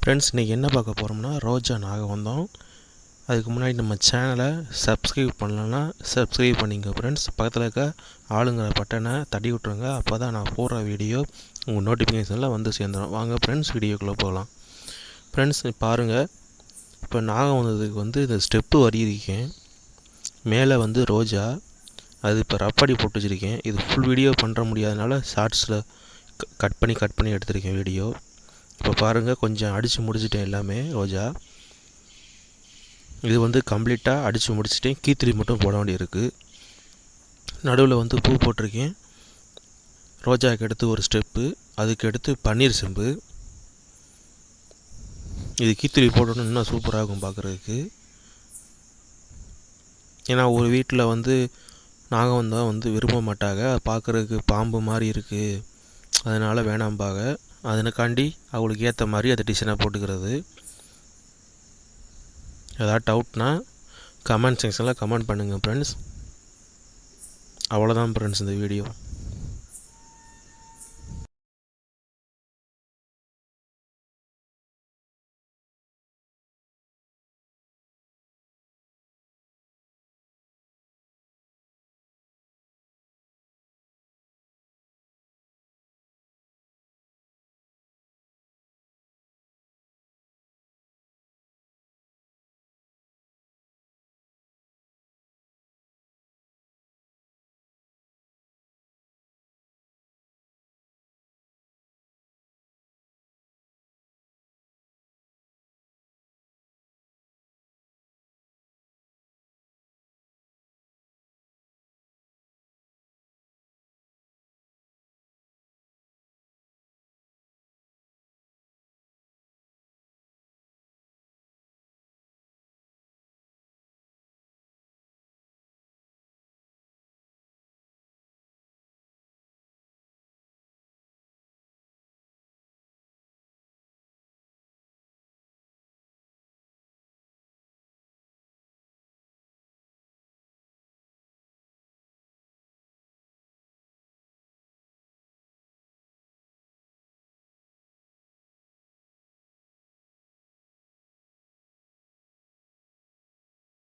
Friends இன்றைக்கி என்ன பார்க்க போகிறோம்னா ரோஜா நாகவந்தம். அதுக்கு முன்னாடி நம்ம சேனலை சப்ஸ்கிரைப் பண்ணலன்னா சப்ஸ்கிரைப் பண்ணிங்க ஃப்ரெண்ட்ஸ். பக்கத்தில் இருக்க ஆளுங்கிற பட்டனை தட்டி விட்ருங்க. அப்போ தான் நான் போடுற வீடியோ உங்கள் நோட்டிஃபிகேஷனில் வந்து சேர்ந்துடும். வாங்க ஃப்ரெண்ட்ஸ் வீடியோக்குள்ளே போகலாம். ஃப்ரெண்ட்ஸ் பாருங்கள், இப்போ நாகவந்தத்துக்கு இந்த ஸ்டெப்பு வரியிருக்கேன். மேலே ரோஜா அது இப்போ ரப்படி போட்டு வச்சுருக்கேன். இது ஃபுல் வீடியோ பண்ணுற முடியாதனால ஷார்ட்ஸில் கட் பண்ணி எடுத்திருக்கேன் வீடியோ. இப்போ பாருங்கள், கொஞ்சம் அடித்து முடிச்சிட்டேன் எல்லாமே ரோஜா. இது கம்ப்ளீட்டாக அடித்து முடிச்சிட்டேன். கீத்திரி மட்டும் போட வேண்டியிருக்கு. நடுவில் பூ போட்டிருக்கேன். ரோஜாவுக்கு எடுத்து ஒரு ஸ்டெப்பு, அதுக்கு எடுத்து பன்னீர் செம்பு. இது கீத்திரி போட்டோன்னு இன்னும் சூப்பராக இருக்கும் பார்க்குறதுக்கு. ஏன்னா ஒரு வீட்டில் நாகவந்தம் விரும்ப மாட்டாங்க, பார்க்குறதுக்கு பாம்பு மாதிரி இருக்குது, அதனால் வேணாம்பாங்க. அதனுக்காண்டி அவங்களுக்கு ஏற்ற மாதிரி அதை டிசைனாக போட்டுக்கிறது. ஏதாவது டவுட்னா கமெண்ட் செக்ஷனில் கமெண்ட் பண்ணுங்கள் ஃப்ரெண்ட்ஸ். அவ்வளோதான் ஃப்ரெண்ட்ஸ் இந்த வீடியோ.